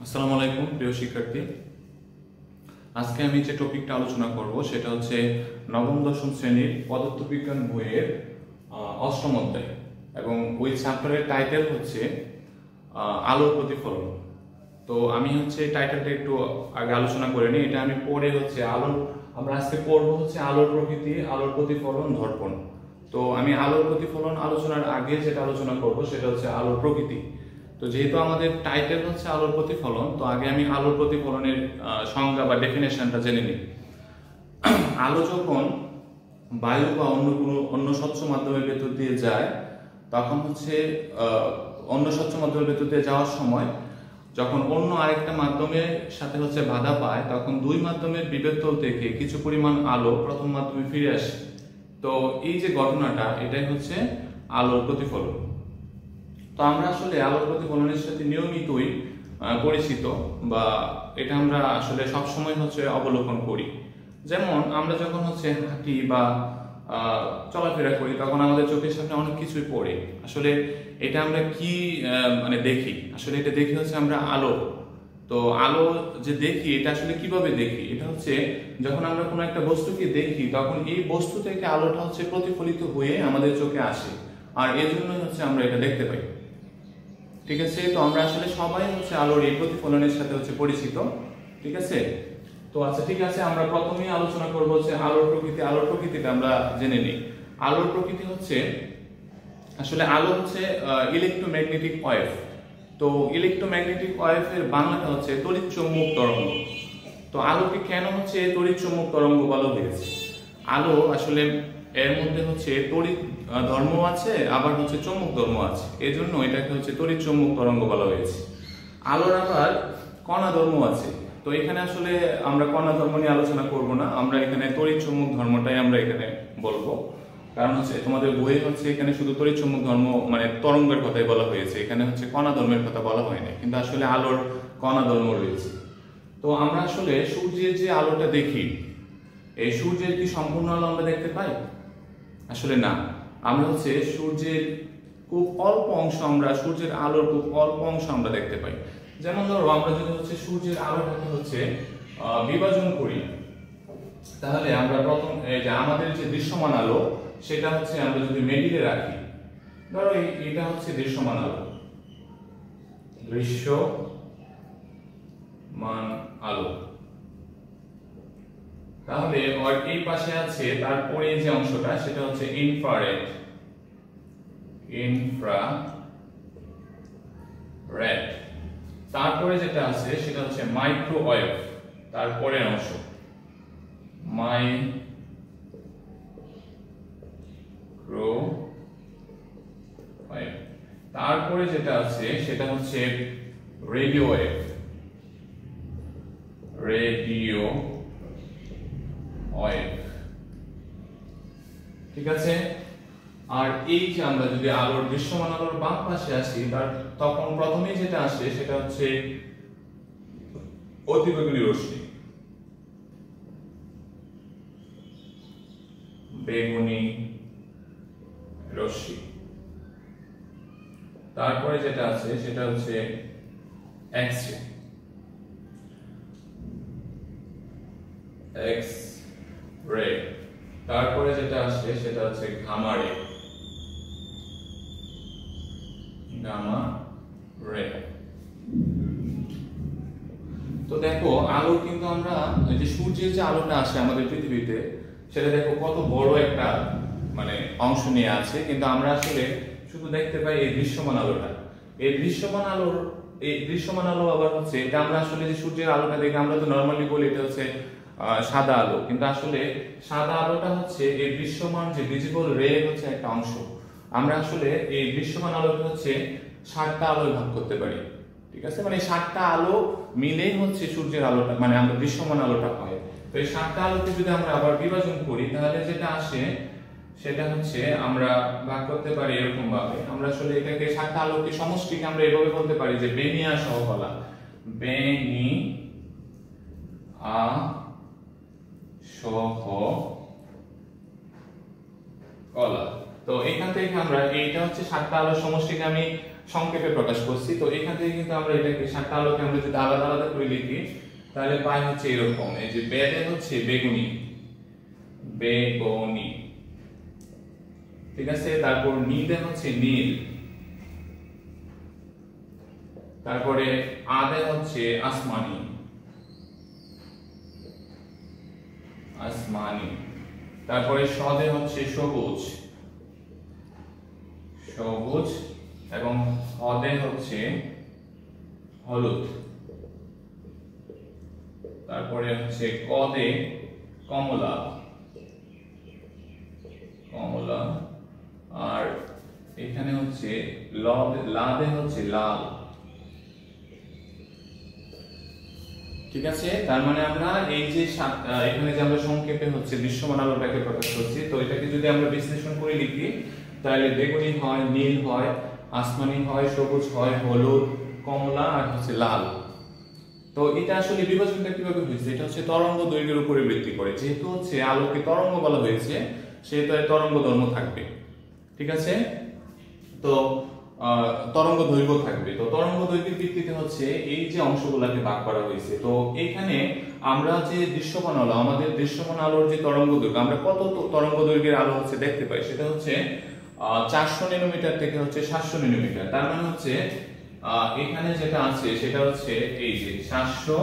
আসসালামু আলাইকুম প্রিয় শিক্ষার্থী। আজকে আমি যে টপিকটা আলোচনা করব সেটা হচ্ছে নবম দশম শ্রেণীর পদার্থবিজ্ঞান বইয়ের অষ্টম অধ্যায় এবং ওই চ্যাপ্টারের টাইটেল হচ্ছে আলোর প্রতিফলন। তো আমি হচ্ছে টাইটেলটা একটু আগে আলোচনা করে নিই, এটা আমি পড়ে হচ্ছে আমরা আজকে পড়বো হচ্ছে আলোর প্রকৃতি, আলোর প্রতিফলন, দর্পণ। তো আমি আলোর প্রতিফলন আলোচনার আগে যেটা আলোচনা করব সেটা হচ্ছে আলোর প্রকৃতি। তো যেহেতু আমাদের টাইটেল হচ্ছে আলোর প্রতিফলন, তো আগে আমি আলোর প্রতিফলনের সংজ্ঞা বা ডেফিনেশনটা জেনে নিই। আলো যখন বায়ু বা অন্য স্বচ্ছ মাধ্যমের ভেতর দিয়ে যায়, তখন হচ্ছে অন্য স্বচ্ছ মাধ্যমের ভেতর দিয়ে যাওয়ার সময় যখন অন্য আরেকটা মাধ্যমের সাথে হচ্ছে বাধা পায়, তখন দুই মাধ্যমের বিভেদতল থেকে কিছু পরিমাণ আলো প্রথম মাধ্যমে ফিরে আসে। তো এই যে ঘটনাটা, এটাই হচ্ছে আলোর প্রতিফলন। তো আমরা আসলে আলোর প্রতিফলনের সাথে নিয়মিতই পরিচিত, বা এটা আমরা আসলে সবসময় হচ্ছে অবলোকন করি। যেমন আমরা যখন হচ্ছে হাঁটি বা চলাফেরা করি, তখন আমাদের চোখের সামনে অনেক কিছুই পড়ে। আসলে এটা আমরা কি দেখি, আসলে এটা দেখি হচ্ছে আমরা আলো। তো আলো যে দেখি, এটা আসলে কিভাবে দেখি, এটা হচ্ছে যখন আমরা কোনো একটা বস্তুকে দেখি, তখন এই বস্তু থেকে আলোটা হচ্ছে প্রতিফলিত হয়ে আমাদের চোখে আসে, আর এর জন্যই হচ্ছে আমরা এটা দেখতে পাই। ঠিক আছে, তো আমরা আসলে সবাই হচ্ছে আলোর এই প্রতিফলনের সাথে হচ্ছে পরিচিত। ঠিক আছে, তো আচ্ছা ঠিক আছে, আমরা প্রথমেই আলোচনা করবো হচ্ছে আলোর প্রকৃতি। আলোর প্রকৃতিটা আমরা জেনে নিই। আলোর প্রকৃতি হচ্ছে, আসলে আলো হচ্ছে ইলেকট্রোম্যাগনেটিক ওয়েভ। তো ইলেকট্রোম্যাগনেটিক ওয়েভের বাংলাটা হচ্ছে তড়িৎ চৌম্বক তরঙ্গ। তো আলোকে কেন হচ্ছে তড়িৎ চৌম্বক তরঙ্গ বলা হয়েছে? আলো আসলে এর মধ্যে হচ্ছে তড়িৎ ধর্ম আছে, আবার হচ্ছে চৌম্বক ধর্ম আছে, এই জন্য এটাকে হচ্ছে তড়িৎ চৌম্বক তরঙ্গ বলা হয়েছে। আলোর আবার কণা ধর্ম আছে। তো এখানে আসলে আমরা কণা ধর্ম নিয়ে আলোচনা করব না, আমরা এখানে তড়িৎ চৌম্বক ধর্মটাই আমরা এখানে বলবো। কারণ হচ্ছে তোমাদের বইয়ে হচ্ছে এখানে শুধু তড়িৎ চৌম্বক ধর্ম তরঙ্গের কথাই বলা হয়েছে, এখানে হচ্ছে কণা ধর্মের কথা বলা হয় না, কিন্তু আসলে আলোর কণা ধর্ম রয়েছে। তো আমরা আসলে সূর্যের যে আলোটা দেখি, এই সূর্যের কি সম্পূর্ণ আলো আমরা দেখতে পাই? আসলে না। আমরা হচ্ছে সূর্যের খুব অল্প অংশ, সূর্যের আলোর খুব অল্প অংশ আমরা দেখতে পাই। যেমন ধরো, আমরা যদি হচ্ছে সূর্যের আলোটাকে হচ্ছে বিভাজন করি, তাহলে আমরা প্রথম যে আমাদের যে দৃশ্যমান আলো, সেটা হচ্ছে আমরা যদি মিডিলে রাখি, ধরো এটা হচ্ছে দৃশ্যমান আলো, দৃশ্যমান আলো। তাহলে এই পাশে আছে তারপরে যে অংশটা, সেটা হচ্ছে ইনফ্রারেড। তারপরে যেটা আছে সেটা হচ্ছে মাইক্রোওয়েভ, তারপরের অংশ মাইক্রোওয়েভ। তারপরে যেটা আছে সেটা হচ্ছে রেডিও ওয়েভ। ঠিক আছে। আর এই যে আমরা যদি আলোর দৃশ্যমান আলোর বাম পাশে আসি, তখন প্রথমেই যেটা আসে সেটা হচ্ছে অতিবেগুনি রশ্মি, বেগুনি রশ্মি। তারপরে যেটা আছে সেটা হচ্ছে এক্স রে। তারপরে যেটা আসে সেটা হচ্ছে গামা রে। তো দেখো, আলো কিন্তু আমরা যে সূর্যের যে আলোটা আসে আমাদের পৃথিবীতে, সেটা দেখো কত বড় একটা অংশ নিয়ে আছে, কিন্তু আমরা আসলে শুধু দেখতে পাই এই দৃশ্যমান আলোটা। এই দৃশ্যমান আলো আবার হচ্ছে, এটা আমরা আসলে যে সূর্যের আলোটা দেখে আমরা তো নরমালি বলি এটা হচ্ছে সাদা আলো, কিন্তু আসলে সাদা আলোটা হচ্ছে এই দৃশ্যমান যে ভিজিবল রে হচ্ছে একটা অংশ। আমরা আসলে এই দৃশ্যমান আলোকে হচ্ছে 7টা আলোয় ভাগ করতে পারি। ঠিক আছে, 7টা আলো মিলেই হচ্ছে সূর্যের আলোটা, আমরা দৃশ্যমান আলোটা হয়। তো এই 7টা আলোকে যদি আমরা আবার বিভাজন করি, তাহলে যেটা আসে সেটা হচ্ছে আমরা ভাগ করতে পারি এরকম ভাবে। আমরা আসলে এটাকে 7টা আলোকে সমষ্টিকে আমরা এভাবে বলতে পারি যে বেনিয়া সহকলা, সহকলা। তো এখান থেকে আমরা এইটা হচ্ছে 7টা আলোর সমষ্টিকে আমি সংক্ষেপে প্রকাশ করছি। তো এখান থেকে কিন্তু আমরা এটাকে 7টা আলোকে আমরা যদি আলাদা আলাদা করে লিখি তাহলে পাই হচ্ছে এরকম, এই যে বেদে হচ্ছে বেগুনি, বেগুনি, ঠিক আছে। তারপর নীলে হচ্ছে নীল, তারপরে আদে হচ্ছে আসমানি, আসমানি, তারপরে সদে হচ্ছে সবুজ, সবুজ, এবং হদে হচ্ছে হলুদ, তারপরে হচ্ছে কদে কমলা, কমলা, আর এখানে হচ্ছে লাদে হচ্ছে লাল, ঠিক আছে। তার মানে আমরা এই যে এখানে যে আমরা সংক্ষেপে হচ্ছে দৃশ্যমান আলোটাকে প্রকাশ করছি, তো এটাকে যদি আমরা বিশ্লেষণ করে লিখি তাহলে বেগুনি হয়, নীল হয়, আসমানি হয়, সবুজ হয়, হলুদ, কমলা, আর হচ্ছে লাল। তো এটা আসলে বিভাজনটা কিভাবে হয়েছে, এটা হচ্ছে তরঙ্গ দৈর্ঘ্যের উপরে ভিত্তি করে। যেহেতু হচ্ছে আলোকে তরঙ্গ বলা হয়েছে সেহেতু তরঙ্গ দৈর্ঘ্য থাকবে, ঠিক আছে। তো তরঙ্গ দৈর্ঘ্য থাকবে, তো তরঙ্গ দৈর্ঘ্যের ভিত্তিতে হচ্ছে এই যে অংশগুলোকে ভাগ করা হয়েছে। তো এইখানে আমরা যে দৃশ্যমান আলো, আমাদের দৃশ্যমান আলোর যে তরঙ্গ দৈর্ঘ্য, আমরা কত তরঙ্গ দৈর্ঘ্যের আলো হচ্ছে দেখতে পাই, সেটা হচ্ছে 400 ন্যানোমিটার থেকে হচ্ছে 700 ন্যানোমিটার। তার মানে হচ্ছে এখানে যেটা আছে সেটা হচ্ছে এই যে 700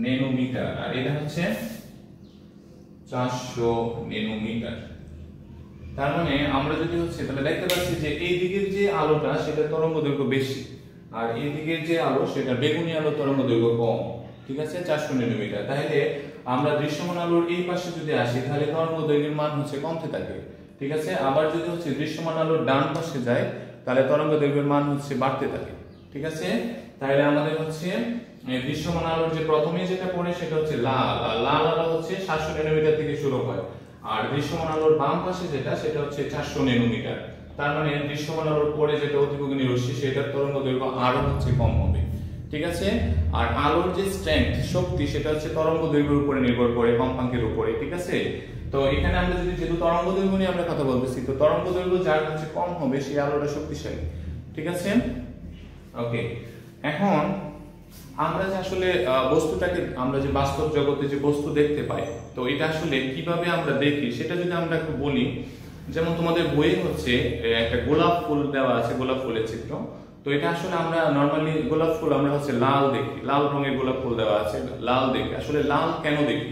ন্যানোমিটার, আর এটা হচ্ছে 400 ন্যানোমিটার। তার মানে আমরা যদি হচ্ছে তাহলে দেখতে পাচ্ছি যে এই দিকের যে আলোটা সেটা তরঙ্গ দৈর্ঘ্য বেশি, আর এই দিকের যে আলো সেটা বেগুনি আলো তরঙ্গ দৈর্ঘ্য কম, ঠিক আছে, 400 ন্যানোমিটার। তাহলে আমরা দৃশ্যমান আলোর এই পাশে যদি আসি তাহলে তরঙ্গ দৈর্ঘ্যের মান হচ্ছে কমতে থাকে, ঠিক আছে। আবার যদি হচ্ছে দৃশ্যমান আলোর ডান পাশে যায় তাহলে তরঙ্গ দৈর্ঘ্যের মান হচ্ছে বাড়তে থাকে, ঠিক আছে। তাহলে আমাদের হচ্ছে দৃশ্যমান আলোর যে প্রথমে যেটা পড়ে সেটা হচ্ছে লাল, আর লাল আলো হচ্ছে 700 ন্যানোমিটার থেকে শুরু হয়, আর দৃশ্যমান আলোর বাম পাশে যেটা সেটা হচ্ছে 400 ন্যানোমিটার। তার মানে দৃশ্যমান আলোর পরে যেটা অতিবেগুনি রশ্মি সেটার তরঙ্গ দৈর্ঘ্য আরো হচ্ছে কম হবে, ঠিক আছে। আর আলোর যে স্ট্রেংথ, শক্তি, সেটা হচ্ছে তরঙ্গ দৈর্ঘ্যের উপরে নির্ভর করে, কম্পাঙ্কের উপরে, ঠিক আছে। তো এখানে আমরা যদি যেহেতু তরঙ্গ দৈর্ঘ্য নিয়ে আমরা কথা বলতেছি, তো তরঙ্গ দৈর্ঘ্য যার হচ্ছে কম হবে সেই আলোটা শক্তিশালী, ঠিক আছে। ওকে, এখন আমরা যে আসলে বস্তুটাকে, আমরা যে বাস্তব জগতে যে বস্তু দেখতে পাই, তো এটা আসলে কিভাবে আমরা দেখি সেটা যদি আমরা একটু বলি। যেমন তোমাদের বইয়ে হচ্ছে একটা গোলাপ ফুল দেওয়া আছে, গোলাপ ফুলের চিত্র। তো এটা আসলে আমরা নরমালি গোলাপ ফুল আমরা হচ্ছে লাল দেখি, লাল রঙের গোলাপ ফুল দেওয়া আছে, লাল দেখি। আসলে লাল কেন দেখি?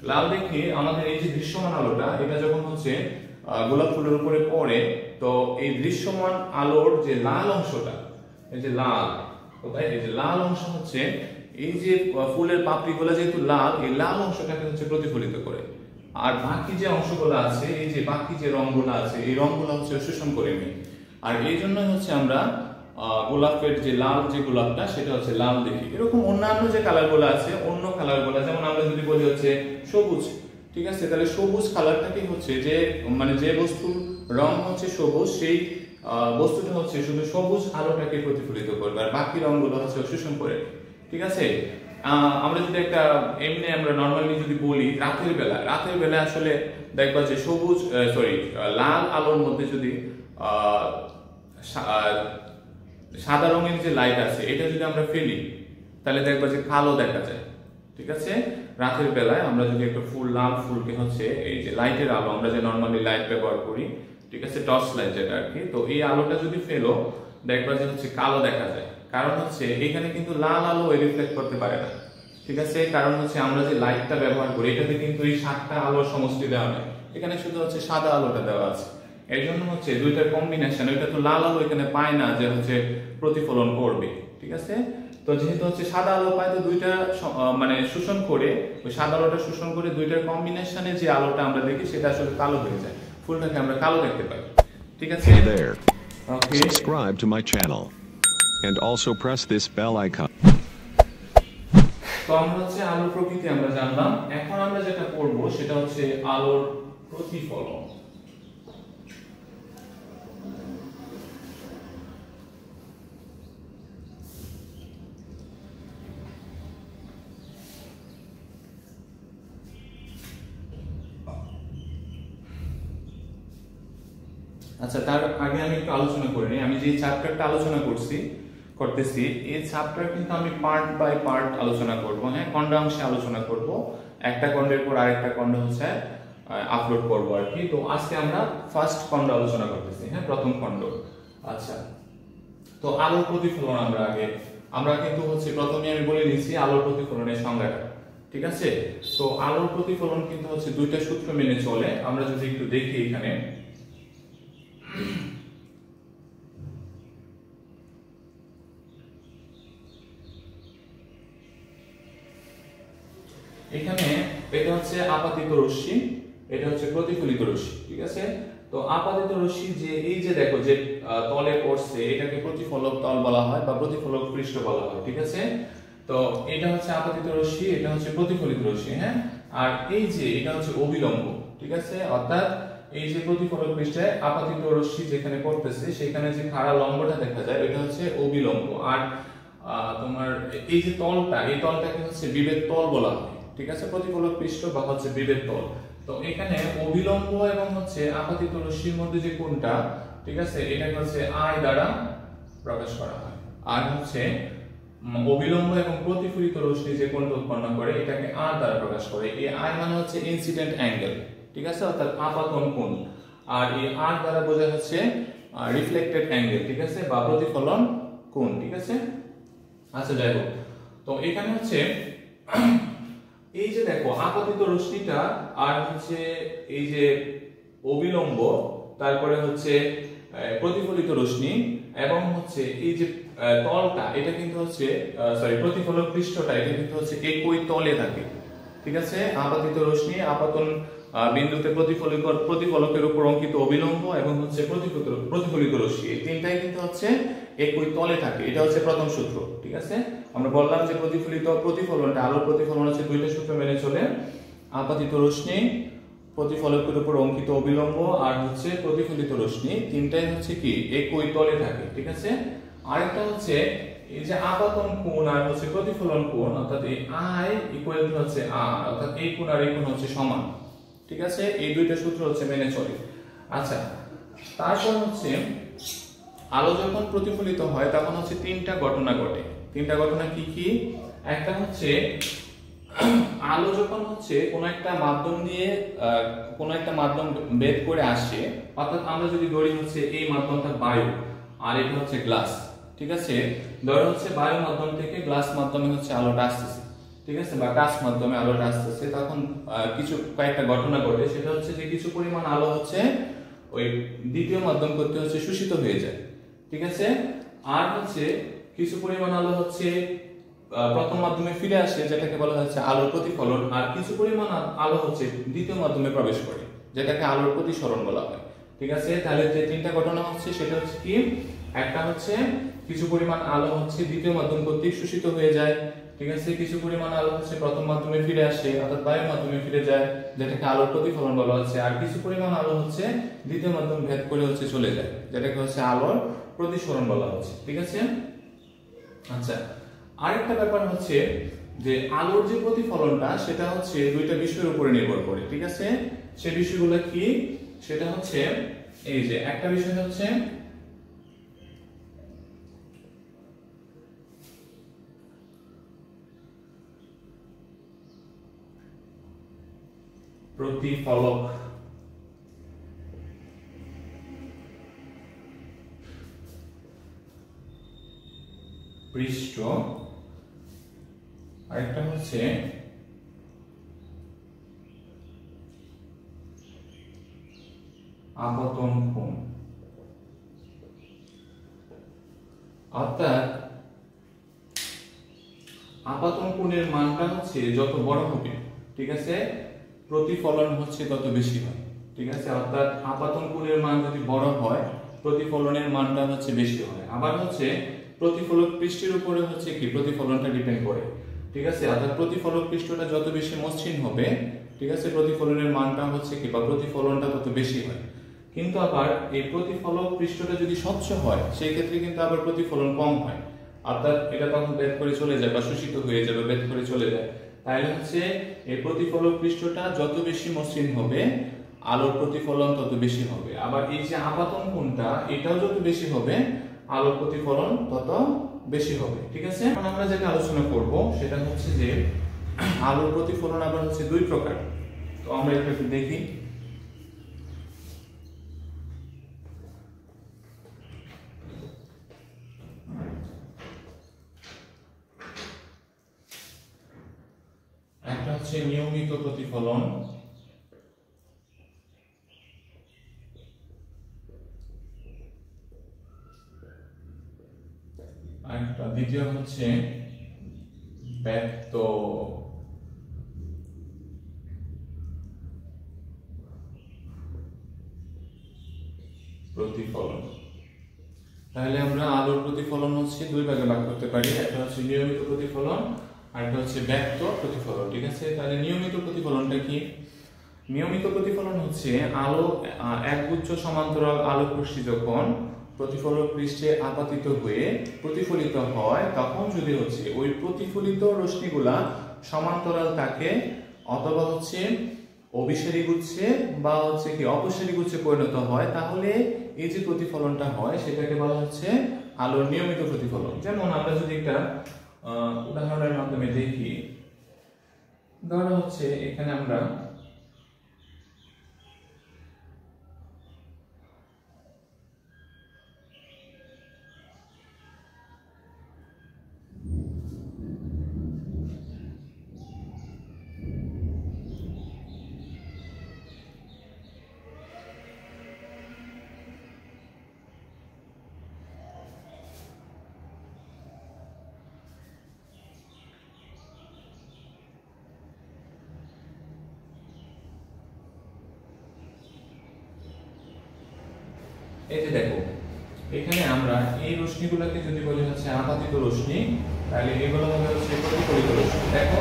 লাল দেখি আমাদের এই যে দৃশ্যমান আলোটা, এটা যখন হচ্ছে গোলাপ ফুলের উপরে পড়ে, তো এই দৃশ্যমান আলোর যে লাল অংশটা, এই যে লাল, এই যে লাল অংশ হচ্ছে এই যে ফুলের পাপড়িগুলো যেহেতু লাল, এই লাল অংশটাকে হচ্ছে প্রতিফলিত করে, আর বাকি যে অংশগুলো আছে, এই যে বাকি যে রংগুলো আছে, এই রংগুলো হচ্ছে শোষণ করে নেয়। আর এই জন্যই হচ্ছে আমরা গোলাপের যে লাল যে গোলাপটা সেটা হচ্ছে লাল দেখি। এরকম অন্যান্য যে কালারগুলো আছে, অন্য কালারগুলো, যেমন আমরা যদি বলি হচ্ছে সবুজ, ঠিক আছে, তাহলে সবুজ কালারটাকে হচ্ছে যে মানে যে বস্তুর রং হচ্ছে সবুজ, সেই বস্তুটা হচ্ছে শুধু সবুজ আলোটাকে প্রতিফলিত করবে, আর বাকি রংগুলো হচ্ছে শোষণ করে, ঠিক আছে। আমরা যদি একটা এমনি আমরা নরমালি যদি বলি রাতের বেলা আসলে দেখবা যে সবুজ লাল আলোর মধ্যে যদি সাদা রঙের যে লাইট আছে এটা যদি আমরা ফেলি তাহলে দেখবা যে কালো দেখা যায়, ঠিক আছে। রাতের বেলায় আমরা যদি একটা লাল ফুলকে হচ্ছে এই যে লাইটের আলো, আমরা যে নরমালি লাইট ব্যবহার করি, ঠিক আছে, টর্চ লাইট যেটা আর কি, তো এই আলোটা যদি ফেলো দেখবা যে হচ্ছে কালো দেখা যায়। কারণ হচ্ছে এখানে কিন্তু লাল আলো রিফ্লেক্ট করতে পারে না, ঠিক আছে। কারণ হচ্ছে আমরা যে লাইটটা ব্যবহার করি এটাতে কিন্তু এই 7টা আলোর সমষ্টি দেওয়া নেই, এখানে শুধু হচ্ছে সাদা আলোটা দেওয়া আছে। এর জন্য হচ্ছে দুইটার কম্বিনেশন, ওইটা তো লাল আলো এখানে পায় না যে হচ্ছে প্রতিফলন করবে, ঠিক আছে। তো যেহেতু হচ্ছে সাদা আলো পায়, তো দুইটা মানে শোষণ করে, ওই সাদা আলোটা শোষণ করে দুইটার কম্বিনেশনে যে আলোটা আমরা দেখি সেটা আসলে কালো হয়ে যায়, ফুলটাকে আমরা কালো দেখতে পাই, ঠিক আছে। Hey there. Okay. Subscribe to my channel and also press this bell icon. তো আমরা হচ্ছে আলোর প্রকৃতি আমরা জানলাম, এখন আমরা যেটা পড়ব সেটা হচ্ছে আলোর প্রতিফলন। আচ্ছা, তার আগে আমি একটু আলোচনা করে নিই। আমি যে চ্যাপ্টারটা আলোচনা করতেছি এই চ্যাপ্টার কিন্তু আমি পার্ট বাই পার্ট আলোচনা করব। হ্যাঁ, খণ্ডাংশে আলোচনা করব, একটা খণ্ডের পর আরেকটা খণ্ড হচ্ছে আপলোড করব আর কি। তো আজকে আমরা ফার্স্ট খণ্ড আলোচনা করতেছি। হ্যাঁ, প্রথম খণ্ড। আচ্ছা, তো আলোর প্রতিফলন আমরা কিন্তু হচ্ছে প্রথমে আমি বলে নিয়েছি আলোর প্রতিফলনের সংজ্ঞাটা, ঠিক আছে। তো আলোর প্রতিফলন কিন্তু হচ্ছে দুইটা সূত্র মেনে চলে। আমরা যদি একটু দেখি এখানে, এটা হচ্ছে আপাতিত রশ্মি, এটা হচ্ছে প্রতিফলিত রশ্মি, ঠিক আছে। তো আপাতিত রশ্মি যে এই যে দেখো যে তলে পড়ছে এটাকে প্রতিফলক তল বলা হয় বা প্রতিফলক পৃষ্ঠ বলা হয়, ঠিক আছে। তো এটা হচ্ছে আপাতিত রশ্মি, এটা হচ্ছে প্রতিফলিত রশ্মি। হ্যাঁ, আর এই যে এটা হচ্ছে অবিলম্ব, ঠিক আছে। অর্থাৎ এই যে প্রতিফলক পৃষ্ঠে আপাতিত রশ্মি যেখানে পড়তেছে সেখানে যে খাড়া লম্বটা দেখা যায় এটা হচ্ছে অবিলম্ব। আর তোমার এই যে তলটা, এই তলটাকে হচ্ছে বিভেদ তল বলা হয়, ঠিক আছে। প্রতিফলক পৃষ্ঠ বা হচ্ছে বিভেদ তল। তো এখানে অবিলম্ব এবং হচ্ছে আপাতিত রশ্মির মধ্যে যে কোণটা, ঠিক আছে, এটাকে হচ্ছে আই দ্বারা প্রকাশ করা হয়। আর হচ্ছে অবিলম্ব এবং প্রতিফলিত রশ্মি যে কোণটা উৎপন্ন করে এটাকে আর দ্বারা প্রকাশ করে। এই আই মানে হচ্ছে ইনসিডেন্ট অ্যাঙ্গেল, ঠিক আছে, অর্থাৎ আপতন কোণ। আর এই আর দ্বারা বোঝা হচ্ছে রিফ্লেক্টেড অ্যাঙ্গেল, ঠিক আছে, বা প্রতিফলন কোণ, ঠিক আছে। আচ্ছা, যাই হোক, তো এখানে হচ্ছে এই যে দেখো আপাতিত রশ্মিটা আর হচ্ছে এই যে অবিলম্ব, তারপরে হচ্ছে প্রতিফলিত রশ্মি এবং হচ্ছে এই যে তলটা, এটা কিন্তু হচ্ছে প্রতিফলক পৃষ্ঠটা এটা কিন্তু হচ্ছে একই তলে থাকে, ঠিক আছে। আপাতিত রশ্মি আপতন বিন্দুতে প্রতিফলকের উপর অঙ্কিত অবিলম্ব এবং হচ্ছে প্রতিফলিত রশ্মি, এই তিনটাই কিন্তু হচ্ছে একই তলে থাকে। এটা হচ্ছে প্রথম সূত্র, ঠিক আছে। আমরা বললাম যে প্রতিফলনটা আলোর প্রতিফলন হচ্ছে দুইটা সূত্র মেনে চলে, আপাতিত রশ্মি, প্রতিফলকের উপর অঙ্কিত অবিলম্ব আর হচ্ছে প্রতিফলিত রশ্মি, তিনটাই হচ্ছে কি একই তলে থাকে, ঠিক আছে। আরেকটা হচ্ছে এই যে আপাতন কোণ আর হচ্ছে প্রতিফলন কোণ, অর্থাৎ এই আই ইকুয়াল টু হচ্ছে আর, অর্থাৎ এই কোণ আর এই কোণ হচ্ছে সমান, ঠিক আছে। এই দুইটা সূত্র হচ্ছে মেনে চলে। আচ্ছা, তারপর হচ্ছে আলো যখন প্রতিফলিত হয় তখন হচ্ছে তিনটা ঘটনা ঘটে। তিনটা ঘটনা কি কি? একটা হচ্ছে আলো যখন হচ্ছে কোন একটা মাধ্যম দিয়ে কোন একটা মাধ্যম ভেদ করে আসে, অর্থাৎ আমরা যদি ধরি হচ্ছে এই মাধ্যমটা বায়ু আর এটা হচ্ছে গ্লাস, ঠিক আছে। ধরো হচ্ছে বায়ু মাধ্যম থেকে গ্লাস মাধ্যমে হচ্ছে আলোটা আসতেছে, ঠিক আছে, বা কাঁচ মাধ্যমে আলোটা আসতেছে, তখন কয়েকটা ঘটনা ঘটে। সেটা হচ্ছে যে কিছু পরিমাণ আলো হচ্ছে ওই দ্বিতীয় মাধ্যম করতে হচ্ছে শোষিত হয়ে যায়, ঠিক আছে। আর হচ্ছে কিছু পরিমাণ আলো হচ্ছে প্রথম মাধ্যমে ফিরে আসে, যেটাকে বলা হচ্ছে আলোর প্রতিফলন। আর কিছু পরিমাণ আলো হচ্ছে দ্বিতীয় মাধ্যমে প্রবেশ করে, যেটাকে আলোর প্রতিসরণ বলা হয়, ঠিক আছে। তাহলে যে তিনটা ঘটনা হচ্ছে সেটা হচ্ছে কি, একটা হচ্ছে কিছু পরিমাণ আলো হচ্ছে দ্বিতীয় মাধ্যম কর্তৃক শোষিত হয়ে যায়, ঠিক আছে। কিছু পরিমাণ আলো হচ্ছে প্রথম মাধ্যমে ফিরে আসে, অর্থাৎ বায়ু মাধ্যমে ফিরে যায়, যেটাকে আলোর প্রতিফলন বলা হচ্ছে। আর কিছু পরিমাণ আলো হচ্ছে দ্বিতীয় মাধ্যম ভেদ করে হচ্ছে চলে যায়, যেটাকে হচ্ছে আলোর প্রতিসরণ বলা হচ্ছে, ঠিক আছে। আচ্ছা, আরেকটা ব্যাপার হচ্ছে যে আলোর যে প্রতিফলনটা সেটা হচ্ছে দুইটা বিষয়ের উপরে নির্ভর করে, ঠিক আছে। সেই বিষয়গুলো কি? সেটা হচ্ছে এই যে একটা বিষয় হচ্ছে প্রতিফলক পৃষ্ঠ, আরেকটা হচ্ছে আপতন কোণ। অর্থাৎ আপতন কোণের মানটা হচ্ছে যত বড় হবে, ঠিক আছে, প্রতিফলন হচ্ছে তত বেশি হয়, ঠিক আছে। অর্থাৎ আপতন কোণের মান যদি বড় হয় প্রতিফলনের মানটা হচ্ছে বেশি হয়। আবার হচ্ছে প্রতিফলক পৃষ্ঠের উপরে হচ্ছে কি প্রতিফলনটা ডিপেন্ড করে, ঠিক আছে। অর্থাৎ প্রতিফলক পৃষ্ঠটা যত বেশি মসৃণ হবে, ঠিক আছে, প্রতিফলনের মানটা হচ্ছে কি বা প্রতিফলনটা তত বেশি হয়। কিন্তু আবার এই প্রতিফলক পৃষ্ঠটা যদি স্বচ্ছ হয় সেই ক্ষেত্রে কিন্তু আবার প্রতিফলন কম হয়, অর্থাৎ এটা তখন ভেদ করে চলে যায় বা শোষিত হয়ে যাবে, ভেদ করে চলে যায়। তাহলে হচ্ছে এই প্রতিফলক পৃষ্ঠটা যত বেশি মসৃণ হবে আলোর প্রতিফলন তত বেশি হবে। আবার এই যে আপাতন কোণটা, এটাও যত বেশি হবে আলোর প্রতিফলন তত বেশি হবে। ঠিক আছে, এখন আমরা যেটা আলোচনা করব সেটা হচ্ছে যে আলোর প্রতিফলন আবার হচ্ছে দুই প্রকার। তো আমরা এটা একটু দেখি। একটা হচ্ছে নিয়মিত প্রতিফলন, একটা দ্বিতীয় হচ্ছে ব্যক্ত প্রতিফলন। তাহলে আমরা আলোর প্রতিফলন হচ্ছে দুই ভাগে ভাগ করতে পারি, একটা হচ্ছে নিয়মিত প্রতিফলন আর একটা হচ্ছে ব্যক্ত প্রতিফলন। ঠিক আছে, তাহলে নিয়মিত প্রতিফলনটা কি? নিয়মিত প্রতিফলন হচ্ছে আলো একগুচ্ছ সমান্তরাল আলোক রশ্মি যখন প্রতিফলক পৃষ্ঠে আপাতিত হয়ে প্রতিফলিত হয়, তখন যদি হচ্ছে ওই প্রতিফলিত রশ্মিগুলা সমান্তরাল থাকে অথবা হচ্ছে অভিসারী গুচ্ছে বা হচ্ছে কি অপসারী গুচ্ছে পরিণত হয়, তাহলে এই যে প্রতিফলনটা হয় সেটাকে বলা হচ্ছে আলোর নিয়মিত প্রতিফলন। যেমন আমরা যদি একটা উদাহরণের মাধ্যমে দেখি, ধরো হচ্ছে এখানে আমরা এই যে দেখো, এখানে আমরা এই রশ্মিগুলোকে যদি বলি হচ্ছে আপাতিত রশ্মি, তাহলে এগুলো হবে হচ্ছে প্রতিফলিত রশ্মি। দেখো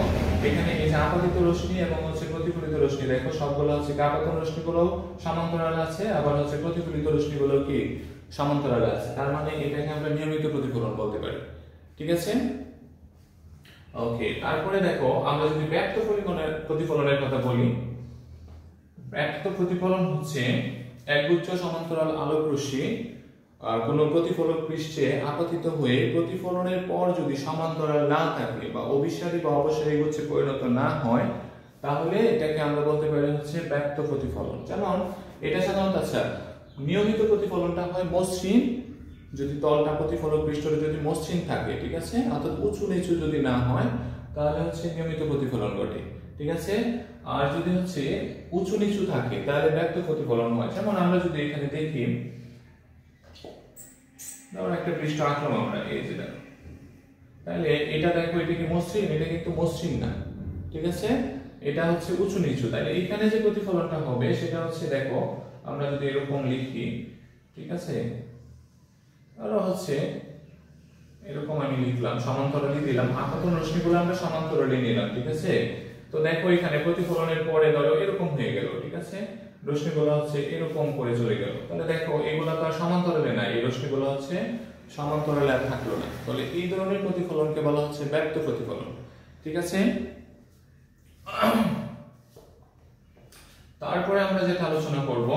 এখানে এই যে আপাতিত রশ্মি এবং হচ্ছে প্রতিফলিত রশ্মি, দেখো সবগুলো হচ্ছে আপাতন রশ্মিগুলো সমান্তরাল আছে, আবার হচ্ছে প্রতিফলিত রশ্মিগুলো কি সমান্তরাল আছে। তার মানে এটাকে আমরা নিয়মিত প্রতিফলন বলতে পারি। ঠিক আছে, ওকে। তারপরে দেখো আমরা যদি ব্যক্ত প্রতিফলনের কথা বলি, ব্যক্ত প্রতিফলন হচ্ছে একগুচ্ছ সমান্তরাল আলোক রশ্মি কোন প্রতিফলক পৃষ্ঠে আপতিত হয়ে প্রতিফলনের পর যদি সমান্তরাল না থাকে বা অভিসারী বা অপসারী গুচ্ছে পরিণত না হয়, তাহলে এটাকে আমরা বলতে পারি হচ্ছে ব্যক্ত প্রতিফলন। যেমন এটা সাধারণত আচ্ছা নিয়মিত প্রতিফলনটা হয় মসৃণ, যদি তলটা প্রতিফলক পৃষ্ঠে যদি মসৃণ থাকে, ঠিক আছে, অর্থাৎ উঁচু নিচু যদি না হয়, তাহলে হচ্ছে নিয়মিত প্রতিফলন ঘটে। ঠিক আছে, আর যদি হচ্ছে উঁচু নিচু থাকে তাহলে ব্যক্ত প্রতিফলন হয়। যেমন আমরা যদি এখানে দেখি, ধরো একটা পৃষ্ঠ আঁকলাম আমরা, এই যে দেখো, তাহলে এটা দেখো এটা কি মসৃণ? এটা কিন্তু মসৃণ না। ঠিক আছে, এটা হচ্ছে উঁচু নিচু। তাহলে এখানে যে প্রতিফলনটা হবে সেটা হচ্ছে দেখো আমরা যদি এরকম লিখি, ঠিক আছে, ধরো হচ্ছে এরকম আমি লিখলাম, সমান্তরালই দিলাম, আপাতন রশ্মিগুলো আমরা সমান্তরালই নিলাম। ঠিক আছে, তো দেখো এখানে প্রতিফলনের পরে ধরো এরকম হয়ে গেল। ঠিক আছে, রশ্মিগুলো হচ্ছে এরকম করে চলে গেল। তাহলে দেখো এগুলো তো আর সমান্তরালে না, এই রশ্মিগুলো হচ্ছে সমান্তরালে আর থাকলো না। তাহলে এই ধরনের প্রতিফলনকে বলা হচ্ছে ব্যক্ত প্রতিফলন। ঠিক আছে, তারপরে আমরা যেটা আলোচনা করব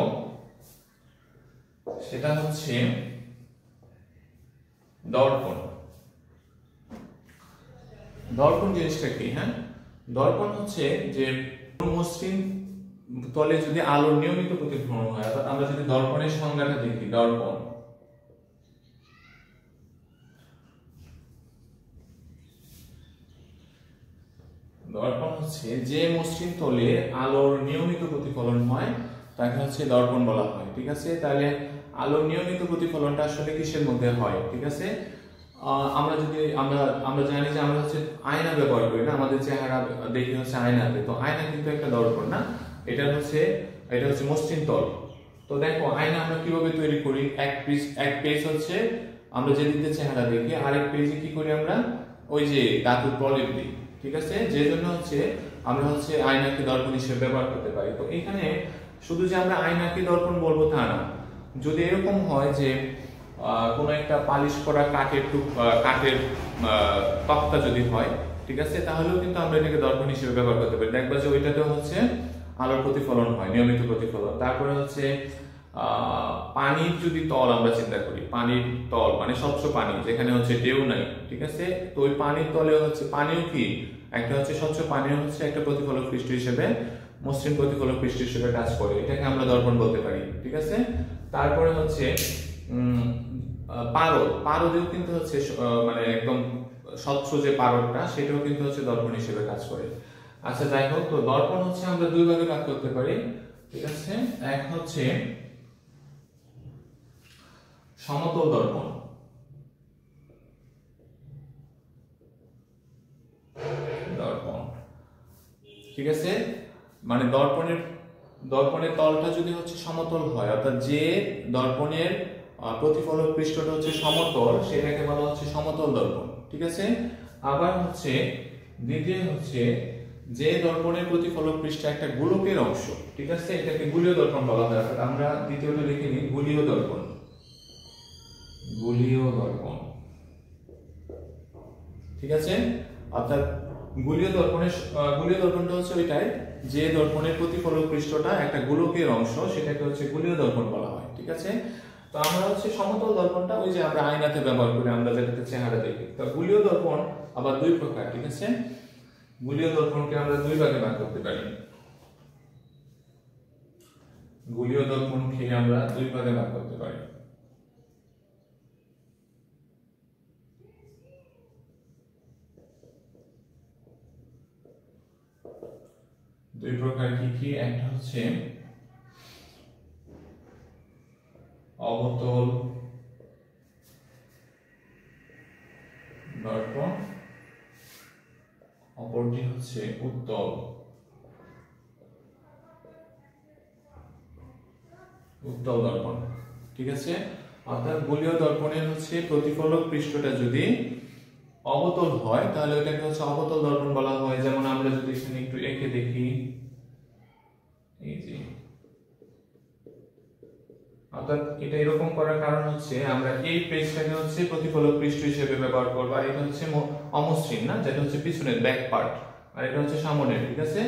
সেটা হচ্ছে দর্পণ। দর্পণ জিনিসটা কি? হ্যাঁ, দর্পণ হচ্ছে যে মসৃণ তলে যদি আলোর নিয়মিত প্রতিফলন হয়, অর্থাৎ আমরা যদি দর্পণের সংজ্ঞাটা দেখি, দর্পণ দর্পণ হচ্ছে যে মসৃণ তলে আলোর নিয়মিত প্রতিফলন হয় তাকে হচ্ছে দর্পণ বলা হয়। ঠিক আছে, তাহলে আলোর নিয়মিত প্রতিফলনটা আসলে কিসের মধ্যে হয়? ঠিক আছে, আমরা যদি আমরা জানি যে আমরা হচ্ছে আয়না ব্যবহার করি না, আমাদের চেহারা দেখি হচ্ছে আয়নাতে, তো আয়না কিন্তু একটা দর্পণ না, এটা হচ্ছে মসৃণ তল। তো দেখো আয়না আমরা কিভাবে তৈরি করি, এক পেজ হচ্ছে আমরা যেদিকে চেহারা দেখি, আরেক পেজে কি করি আমরা ওই যে ধাতুর প্রলেপ দিই। ঠিক আছে, যে জন্য হচ্ছে আমরা হচ্ছে আয়নাকে দর্পণ হিসেবে ব্যবহার করতে পারি। তো এখানে শুধু যে আমরা আয়নাকে দর্পণ বলবো তা না, যদি এরকম হয় যে কোন একটা পালিশ করা কাঠের তক্তা যদি হয়, ঠিক আছে, তাহলেও কিন্তু আমরা এটাকে দর্পণ হিসেবে ব্যবহার করতে পারি। দেখবা যে ওইটাতে হচ্ছে আলোর প্রতিফলন হয়, নিয়মিত প্রতিফলন। তারপরে হচ্ছে পানির যদি তল আমরা চিন্তা করি, পানির তল মানে স্বচ্ছ পানি যেখানে হচ্ছে ঢেউ নাই, ঠিক আছে, তো ওই পানির তলে হচ্ছে পানিও কি একটা হচ্ছে স্বচ্ছ পানিও হচ্ছে একটা প্রতিফলক পৃষ্ঠ হিসেবে, মসৃণ প্রতিফলক পৃষ্ঠ হিসেবে কাজ করে, এটাকে আমরা দর্পণ বলতে পারি, ঠিক আছে। তারপরে হচ্ছে পারদেও কিন্তু হচ্ছে মানে একদম স্বচ্ছ যে পারদটা সেটাও কিন্তু হচ্ছে দর্পণ হিসেবে কাজ করে। আচ্ছা যাই হোক, তো দর্পণ হচ্ছে আমরা দুই ভাগে ভাগ করতে পারি, ঠিক আছে। এক হচ্ছে সমতল দর্পণ, ঠিক আছে, মানে দর্পণের তলটা যদি হচ্ছে সমতল হয়, অর্থাৎ যে দর্পণের প্রতিফলক পৃষ্ঠটা হচ্ছে সমতল সেটাকে বলা হচ্ছে সমতল দর্পণ, ঠিক আছে। আবার হচ্ছে দ্বিতীয় হচ্ছে যে দর্পণের প্রতিফলক পৃষ্ঠ একটা গোলকের অংশ, ঠিক আছে, এটাকে গোলীয় দর্পণ বলা হয়। অর্থাৎ আমরা দ্বিতীয়টা লিখে নিই গোলীয় দর্পণ, গোলীয় দর্পণ, ঠিক আছে। অর্থাৎ গোলীয় দর্পণটা হচ্ছে ওইটাই যে দর্পণের প্রতিফলক পৃষ্ঠটা একটা গোলকের অংশ, সেটাকে হচ্ছে গোলীয় দর্পণ বলা হয়, ঠিক আছে। তো আমরা হচ্ছে সমতল দর্পণটা ওই যে আমরা আয়নাতে ব্যবহার করি, আমরা যেটাতে চেহারা দেখি। তো গোলীয় দর্পণ আবার দুই প্রকার, ঠিক আছে। গোলীয় দর্পণকে আমরা দুই ভাগে ভাগ করতে পারি, গোলীয় দর্পণকে আমরা দুই ভাগে ভাগ করতে পারি। দুই প্রকার কি কি? একটা হচ্ছে অবতল দর্পণ, অপরটি হচ্ছে উত্তল দর্পণ, ঠিক আছে। অর্থাৎ গোলীয় দর্পণের হচ্ছে প্রতিফলক পৃষ্ঠটা যদি অবতল হয় তাহলে ওটাকে হচ্ছে অবতল দর্পণ বলা হয়। যেমন আমরা যদি এখানে একটু এঁকে দেখি, এই যে, অর্থাৎ এটা এরকম করার কারণ হচ্ছে আমরা এই পেজটাকে হচ্ছে প্রতিফলক পৃষ্ঠ হিসেবে ব্যবহার করব, আর এটা হচ্ছে অমসৃণ না, যেটা হচ্ছে পিছনের ব্যাক পার্ট, আর এটা হচ্ছে সামনের, ঠিক আছে।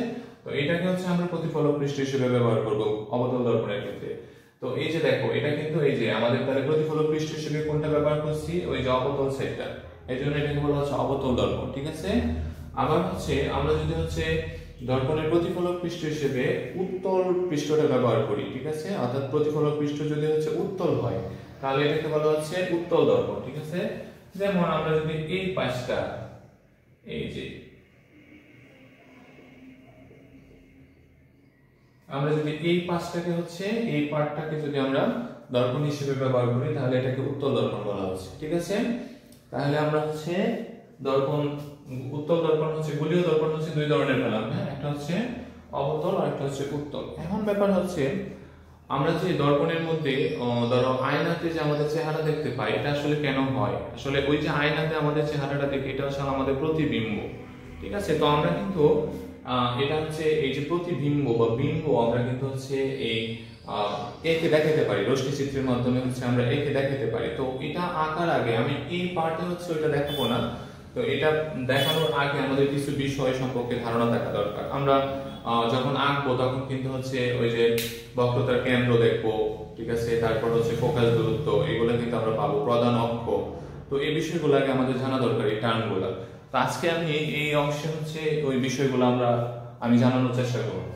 তো এটাকে হচ্ছে আমরা প্রতিফলক পৃষ্ঠ হিসেবে ব্যবহার করব অবতল দর্পণের ক্ষেত্রে। তো এই যে দেখো, এটা কিন্তু এই যে আমাদের তাহলে প্রতিফলক পৃষ্ঠ হিসেবে কোনটা ব্যবহার করছি, ওই যে অবতল সাইডটা, এই জন্য এটাকে বলা হচ্ছে অবতল দর্পণ, ঠিক আছে। আবার হচ্ছে আমরা যদি হচ্ছে দর্পণের প্রতিফলক পৃষ্ঠ হিসেবে উত্তল পৃষ্ঠটা ব্যবহার করি, ঠিক আছে, অর্থাৎ প্রতিফলক পৃষ্ঠ যদি হচ্ছে উত্তল হয় তাহলে এটাকে বলা হচ্ছে উত্তল দর্পণ, ঠিক আছে। যেমন আমরা যদি এই পাশটা, এই যে আমরা যদি এই পাশটাকে হচ্ছে এই পার্টটাকে যদি আমরা দর্পণ হিসেবে ব্যবহার করি তাহলে এটাকে উত্তল দর্পণ বলা হচ্ছে, ঠিক আছে। তাহলে আমরা হচ্ছে দর্পণ, উত্তল দর্পণ হচ্ছে, গোলীয় দর্পণ হচ্ছে দুই ধরনের পেলাম, হ্যাঁ, একটা হচ্ছে অবতল আর একটা হচ্ছে উত্তল। এখন ব্যাপার হচ্ছে আমরা যে দর্পণের মধ্যে ধরো আয়নাতে যে আমাদের চেহারা দেখতে পাই, এটা আসলে কেন হয়? আসলে ওই যে আয়নাতে আমাদের চেহারাটা দেখি, এটা হচ্ছে আমাদের প্রতিবিম্ব, ঠিক আছে। তো আমরা কিন্তু এটা হচ্ছে এই যে প্রতিবিম্ব বা বিম্ব আমরা কিন্তু হচ্ছে এই একে দেখাতে পারি, রশ্মি চিত্রের মাধ্যমে হচ্ছে আমরা একে দেখাতে পারি। তো এটা আঁকার আগে আমি এই পার্টে হচ্ছে ওইটা দেখাবো না, তো এটা দেখানোর আগে আমাদের কিছু বিষয় সম্পর্কে ধারণা থাকা দরকার। আমরা যখন আঁকবো তখন কিন্তু হচ্ছে ওই যে বক্রতার কেন্দ্র দেখবো, ঠিক আছে, তারপর হচ্ছে ফোকাস দূরত্ব, এগুলো কিন্তু আমরা পাবো, প্রধান অক্ষ, তো এই বিষয়গুলো আগে আমাদের জানা দরকার, এই টার্মগুলো। তো আজকে আমি এই অংশে হচ্ছে ওই বিষয়গুলো আমি জানানোর চেষ্টা করব।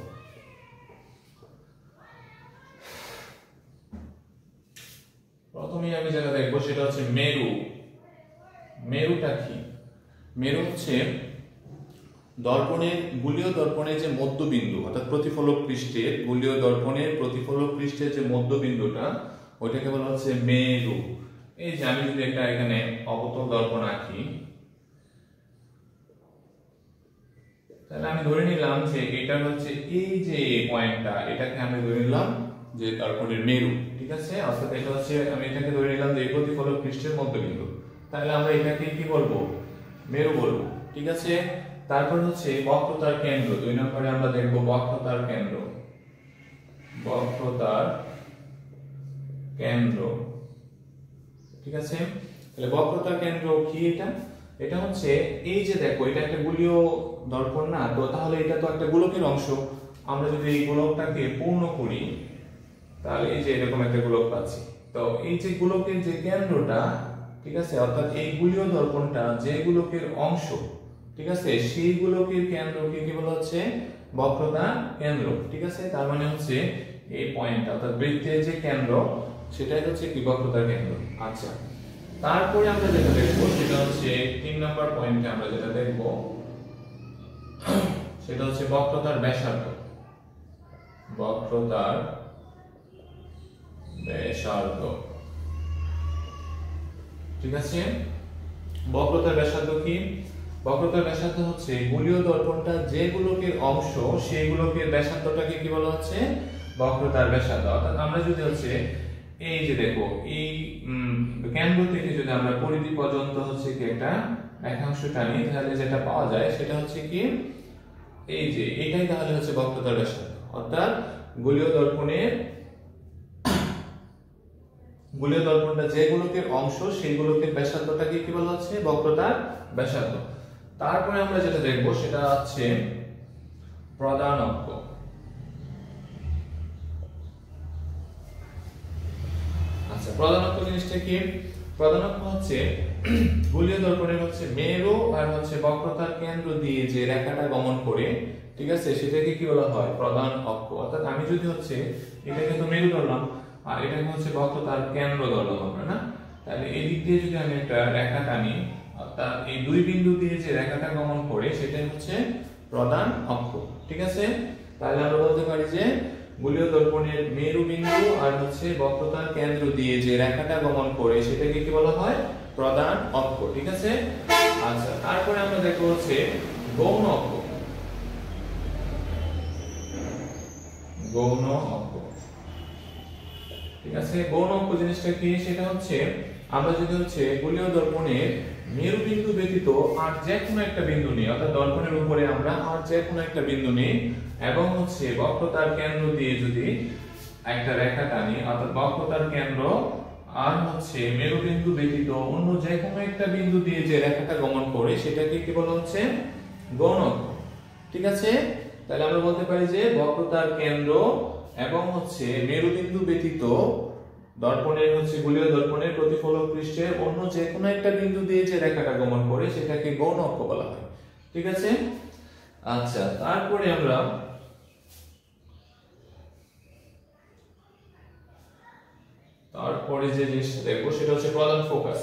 প্রথমেই আমি যেটা দেখবো সেটা হচ্ছে মেরু। মেরুটা কি? মেরু হচ্ছে দর্পণের, গোলীয় দর্পণের যে মধ্যবিন্দু, অর্থাৎ প্রতিফলক পৃষ্ঠের, গোলীয় দর্পণের প্রতিফলক পৃষ্ঠের যে মধ্যবিন্দুটা, ওইটাকে বলা হচ্ছে মেরু। এই যে আমি যদি একটা এখানে অবতল দর্পণ আঁকি, তাহলে আমি ধরে নিলাম যে এটা হচ্ছে এই যে পয়েন্টটা, এটাকে আমি ধরে নিলাম যে দর্পণের মেরু, ঠিক আছে। অর্থাৎ এটা হচ্ছে আমি এটাকে ধরে নিলাম যে প্রতিফলক পৃষ্ঠের মধ্যবিন্দু, তাহলে আমরা এটাকে কি বলবো? মেরু বলবো, ঠিক আছে। তারপর হচ্ছে বক্রতার কেন্দ্র, 2 নম্বরে আমরা দেখব বক্রতার কেন্দ্র, বক্রতার কেন্দ্র, ঠিক আছে। তাহলে বক্রতার কেন্দ্র কি? এটা হচ্ছে এই যে দেখো, এটা একটা গোলীয় দর্পণ না, তো তাহলে এটা তো একটা গোলকের অংশ, আমরা যদি এই গোলকটাকে পূর্ণ করি তাহলে এই যে এরকম একটা গোলক পাচ্ছি। তো এই যে গোলকের যে কেন্দ্রটা, ঠিক আছে, অর্থাৎ এই গোলীয় দর্পণটা যে গোলকের অংশ, ঠিক আছে, সেই গোলকের কেন্দ্রকে কি বলা হচ্ছে? বক্রতার কেন্দ্র। ঠিক আছে, তার মানে হচ্ছে এই পয়েন্টটা, অর্থাৎ বৃত্তের যে কেন্দ্র সেটাই হচ্ছে কি বক্রতার কেন্দ্র। আচ্ছা, তারপরে আমরা যেটা দেখবো সেটা হচ্ছে 3 নম্বর পয়েন্টে আমরা যেটা দেখবো সেটা হচ্ছে বক্রতার ব্যাসার্ধ। বক্রতার ব্যাসার্ধ, ঠিক আছে। বক্রতার ব্যাসার্ধ কি? বক্রতার ব্যাসার্ধ হচ্ছে গোলীয় দর্পণটা যে গোলকের অংশ সেই গোলকের ব্যাসার্ধটাকে কি বলা হচ্ছে? বক্রতার ব্যাসার্ধ। অর্থাৎ আমরা যদি হচ্ছে এই যে দেখো এই কেন্দ্র থেকে যদি আমরা পরিধি পর্যন্ত হচ্ছে কি একটা রেখাংশ টানি, তাহলে যেটা পাওয়া যায় সেটা হচ্ছে কি এই যে এটাই তাহলে হচ্ছে বক্রতার ব্যাসার্ধ। অর্থাৎ গোলীয় দর্পণটা যে গোলকের অংশ সেই গোলকের ব্যাসার্ধটাকে কি বলা হচ্ছে? বক্রতার ব্যাসার্ধ। তারপরে আমরা যেটা দেখব সেটা হচ্ছে প্রধান অক্ষ। আচ্ছা, প্রধান অক্ষ জিনিসটা কি? প্রধান অক্ষ হচ্ছে গোলীয় দর্পণের হচ্ছে মেরু আর হচ্ছে বক্রতার কেন্দ্র দিয়ে যে রেখাটা গমন করে, ঠিক আছে, সেটাকে কি বলা হয়? প্রধান অক্ষ। অর্থাৎ আমি যদি হচ্ছে এটাকে তো মেরু ধরলাম আর এটাকে হচ্ছে বক্রতার কেন্দ্র ধরলাম আমরা, না? তাহলে এই দিক দিয়ে যদি আমি একটা রেখা টানি, অর্থাৎ এই দুই বিন্দু দিয়ে যে রেখাটা গমন করে সেটাই হচ্ছে প্রধান অক্ষ। ঠিক আছে, তাহলে আমরা বলতে পারি যে গোলীয় দর্পণের মেরু বিন্দু আর হচ্ছে বক্রতার কেন্দ্র দিয়ে যে রেখাটা গমন করে সেটাকে কি বলা হয়? প্রধান অক্ষ। ঠিক আছে। আচ্ছা, তারপরে আমরা দেখব হচ্ছে গৌণ অক্ষ। গৌণ অক্ষ, ঠিক আছে। গৌণ অক্ষ জিনিসটা কি? সেটা হচ্ছে আমরা যদি হচ্ছে গোলীয় দর্পণের মেরু বিন্দু ব্যতীত আর যে কোনো একটা বিন্দু নিই, অর্থাৎ দর্পণের উপরে আমরা আর যে কোনো একটা বিন্দু নিই এবং হচ্ছে বক্রতার কেন্দ্র দিয়ে যদি একটা রেখা টানি, অর্থাৎ বক্রতার কেন্দ্র আর হচ্ছে মেরু বিন্দু ব্যতীত অন্য যে কোনো একটা বিন্দু দিয়ে যে রেখাটা গমন করে সেটাকে কি বলা হচ্ছে? গৌণ অক্ষ। ঠিক আছে, তাহলে আমরা বলতে পারি যে বক্রতার কেন্দ্র এবং হচ্ছে মেরু বিন্দু ব্যতীত দর্পণের হচ্ছে গোলীয় দর্পণের প্রতিফলক পৃষ্ঠের অন্য যে কোনো একটা বিন্দু দিয়ে যে রেখাটা গমন করে সেটাকে গৌণ অক্ষ বলা হয়। ঠিক আছে। আচ্ছা, তারপরে আমরা যে জিনিসটা দেখবো সেটা হচ্ছে প্রধান ফোকাস।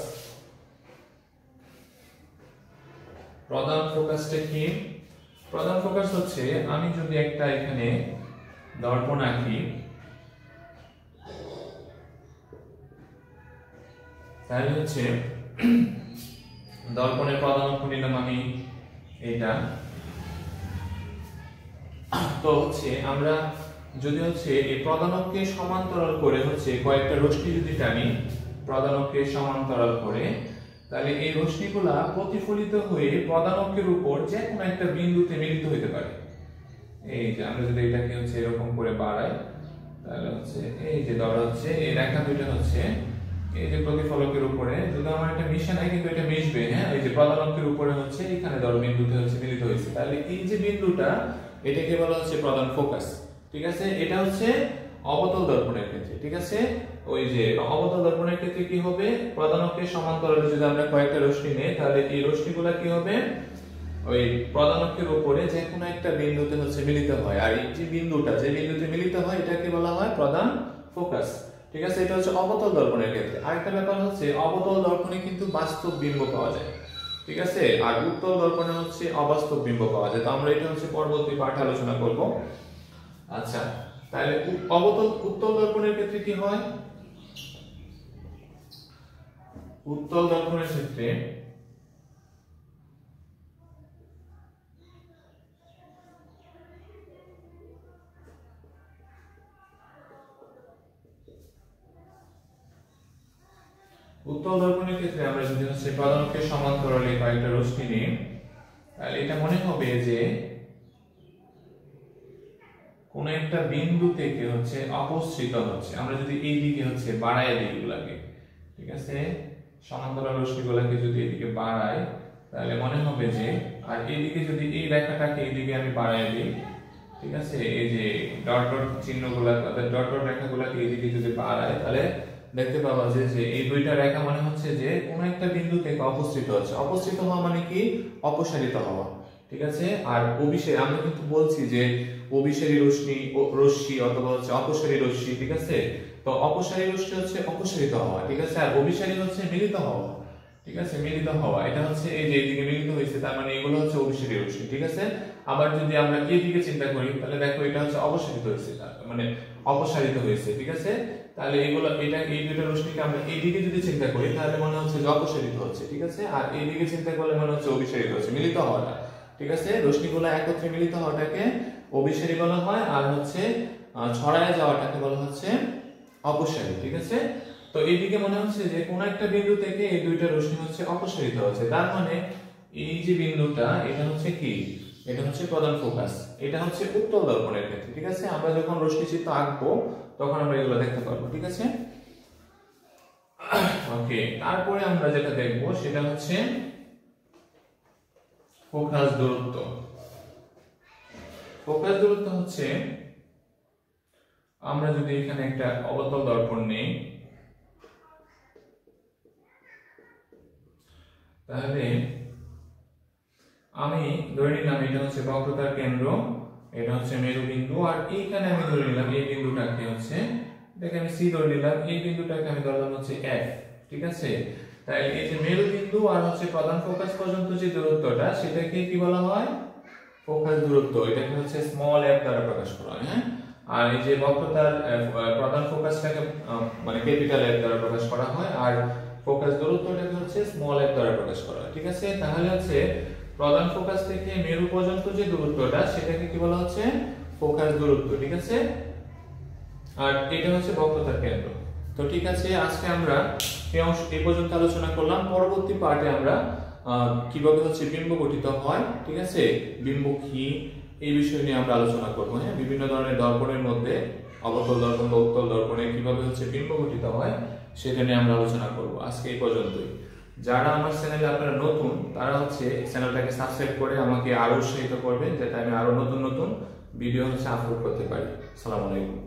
প্রধান ফোকাসটা কি? প্রধান ফোকাস হচ্ছে আমি যদি একটা এখানে দর্পণ আঁকি, তাহলে হচ্ছে দর্পণের প্রধান অক্ষ নিলাম আমি এটা। তো হচ্ছে আমরা যদি হচ্ছে এই প্রধান অক্ষকে সমান্তরাল করে হচ্ছে কয়েকটা রশ্মি যদি টানি প্রধান অক্ষকে সমান্তরাল করে, তাহলে এই রশ্মিগুলা প্রতিফলিত হয়ে প্রধান অক্ষের উপর যে কোনো একটা বিন্দুতে মিলিত হতে পারে। এই যে আমরা যদি এটাকে হচ্ছে এরকম করে বাড়াই, তাহলে হচ্ছে এই যে ধরা হচ্ছে এই রেখা দুইটা হচ্ছে এই যে প্রতিফলকের উপরে যদি আমার এটা মিশে নাই কিন্তু এটা মিশবে, হ্যাঁ, এই যে প্রধান অক্ষের উপরে হচ্ছে এখানে ধরো বিন্দুতে হচ্ছে মিলিত হয়েছে, তাহলে এই যে বিন্দুটা এটাকে বলা হচ্ছে প্রধান ফোকাস। ঠিক আছে, এটা হচ্ছে অবতল দর্পণের ক্ষেত্রে। ঠিক আছে, ওই যে অবতল দর্পণের ক্ষেত্রে কি হবে? প্রধান অক্ষের সমান্তরালে যদি আমরা কয়েকটা রশ্মি নেই তাহলে এই রশ্মিগুলা কি হবে? ওই প্রধান অক্ষের উপরে যে কোনো একটা বিন্দুতে হচ্ছে মিলিত হয়, আর এই যে বিন্দুটা যে বিন্দুতে মিলিত হয় এটাকে বলা হয় প্রধান ফোকাস। ঠিক আছে, এটা হচ্ছে অবতল দর্পণের ক্ষেত্রে। আরেকটা ব্যাপার হচ্ছে অবতল দর্পণে কিন্তু বাস্তব বিম্ব পাওয়া যায়। ঠিক আছে, আর উত্তল দর্পণে হচ্ছে অবাস্তব বিম্ব পাওয়া যায়। তো আমরা এটা হচ্ছে পরবর্তী পাঠে আলোচনা করব। আচ্ছা, তাহলে উত্তল দর্পণের ক্ষেত্রে কি হয়? উত্তল দর্পণের ক্ষেত্রে আমরা যদি হচ্ছে প্রধান অক্ষের সমান্তরালে কয়েকটা রশ্মি নিই, তাহলে এটা মনে হবে যে কোন একটা বিন্দু থেকে হচ্ছে অপসৃত হচ্ছে। আমরা যদি এই দিকে হচ্ছে বাড়াই দিই এগুলাকে, ঠিক আছে, সমান্তরাল রশ্মিগুলোকে যদি এদিকে বাড়াই তাহলে মনে হবে যে, আর এইদিকে যদি এই রেখাটাকে এইদিকে আমি বাড়াই দিই ঠিক আছে, এই যে ডট ডট চিহ্নগুলো অর্থাৎ ডট ডট রেখাগুলোকে এইদিকে যদি বাড়ায় তাহলে দেখতে পাবা যে এই দুইটা রেখা মানে হচ্ছে যে কোন একটা বিন্দু থেকে অপসৃত হচ্ছে। অপসৃত হওয়া মানে কি? অপসারিত হওয়া। ঠিক আছে, আর অভিসারী আমরা কিন্তু বলছি যে অভিসারী রশ্মি অথবা হচ্ছে অপসারী রশ্মি। ঠিক আছে, তো অপসারী রশ্মি হচ্ছে অপসারিত হওয়া। ঠিক আছে, আর অভিসারী হচ্ছে মিলিত হওয়া। ঠিক আছে, মিলিত হওয়া, এটা হচ্ছে এই যে এইদিকে মিলিত হয়েছে, তার মানে এগুলো হচ্ছে অভিসারী রশ্মি। ঠিক আছে, আবার যদি আমরা এই দিকে চিন্তা করি তাহলে দেখো এটা হচ্ছে অপসারিত হয়েছে, মানে অপসারিত হয়েছে। ঠিক আছে, তাহলে এগুলো এটা এই দুটো রশ্মিকে আমরা এই দিকে যদি চিন্তা করি তাহলে মনে হচ্ছে যে অপসারিত হচ্ছে। ঠিক আছে, আর এই দিকে চিন্তা করলে মনে হচ্ছে অভিসারিত হচ্ছে, মিলিত হওয়াটা। ঠিক আছে, রশ্মিগুলো একত্রে মিলিত হওয়াটাকে অভিসারী বলা হয়, আর হচ্ছে ছড়ায় যাওয়াটাকে বলা হচ্ছে অপসারী। ঠিক আছে, তো এইদিকে মনে হচ্ছে যে কোন একটা বিন্দু থেকে এই দুইটা রশ্মি হচ্ছে অপসারিত হচ্ছে, তার মানে এই যে বিন্দুটা এটা হচ্ছে কি? এটা হচ্ছে প্রধান ফোকাস, এটা হচ্ছে উত্তল দর্পণের ক্ষেত্রে। ঠিক আছে, আমরা যখন রশ্মি চিত্র আঁকবো তখন আমরা এগুলো দেখতে পারবো। ঠিক আছে, ওকে, তারপরে আমরা যেটা দেখবো সেটা হচ্ছে ফোকাস দূরত্ব। ফোকাস দূরত্ব হচ্ছে আমরা যদি এখানে একটা অবতল দর্পণ নেই তাহলে আমি ধরে নিলাম এটা হচ্ছে বক্রতার কেন্দ্র, এটা হচ্ছে মেরুবিন্দু, আর এইখানে আমি ধরে নিলাম এই বিন্দুটাকে হচ্ছে, এটাকে আমি সি ধরে নিলাম, এই বিন্দুটাকে আমি ধরলাম হচ্ছে এফ। ঠিক আছে, তাই এই যে মেরুবিন্দু আর হচ্ছে প্রধান ফোকাস পর্যন্ত যে দূরত্বটা সেটাকে কি বলা হয়? ফোকাস দূরত্ব। এটাকে হচ্ছে স্মল এফ দ্বারা প্রকাশ করা হয়। হ্যাঁ, আর এই যে বক্রতার প্রধান ফোকাসটাকে মানে ক্যাপিটাল এফ দ্বারা প্রকাশ করা হয়, আর ফোকাস দূরত্বটাকে হচ্ছে স্মল এফ দ্বারা প্রকাশ করা হয়। ঠিক আছে, তাহলে হচ্ছে প্রধান ফোকাস থেকে মেরু পর্যন্ত যে দূরত্বটা সেটাকে কি বলা হচ্ছে? ফোকাস দূরত্ব। ঠিক আছে, আর এটা হচ্ছে বক্রতার কেন্দ্র। তো ঠিক আছে, আজকে আমরা এই পর্যন্ত আলোচনা করলাম। পরবর্তী পার্টে আমরা কিভাবে হচ্ছে বিম্ব গঠিত হয়, ঠিক আছে, বিম্ব কি, এই বিষয় নিয়ে আমরা আলোচনা করব। হ্যাঁ, বিভিন্ন ধরনের দর্পণের মধ্যে অবতল দর্পণ বা উত্তল দর্পণে কিভাবে হচ্ছে বিম্ব গঠিত হয় সেটা নিয়ে আমরা আলোচনা করব। আজকে এই পর্যন্তই। যারা আমার চ্যানেলে আপনারা নতুন তারা হচ্ছে চ্যানেলটাকে সাবস্ক্রাইব করে আমাকে আরো উৎসাহিত করবেন যাতে আমি আরো নতুন নতুন ভিডিও হচ্ছে আপলোড করতে পারি। আসসালামু আলাইকুম।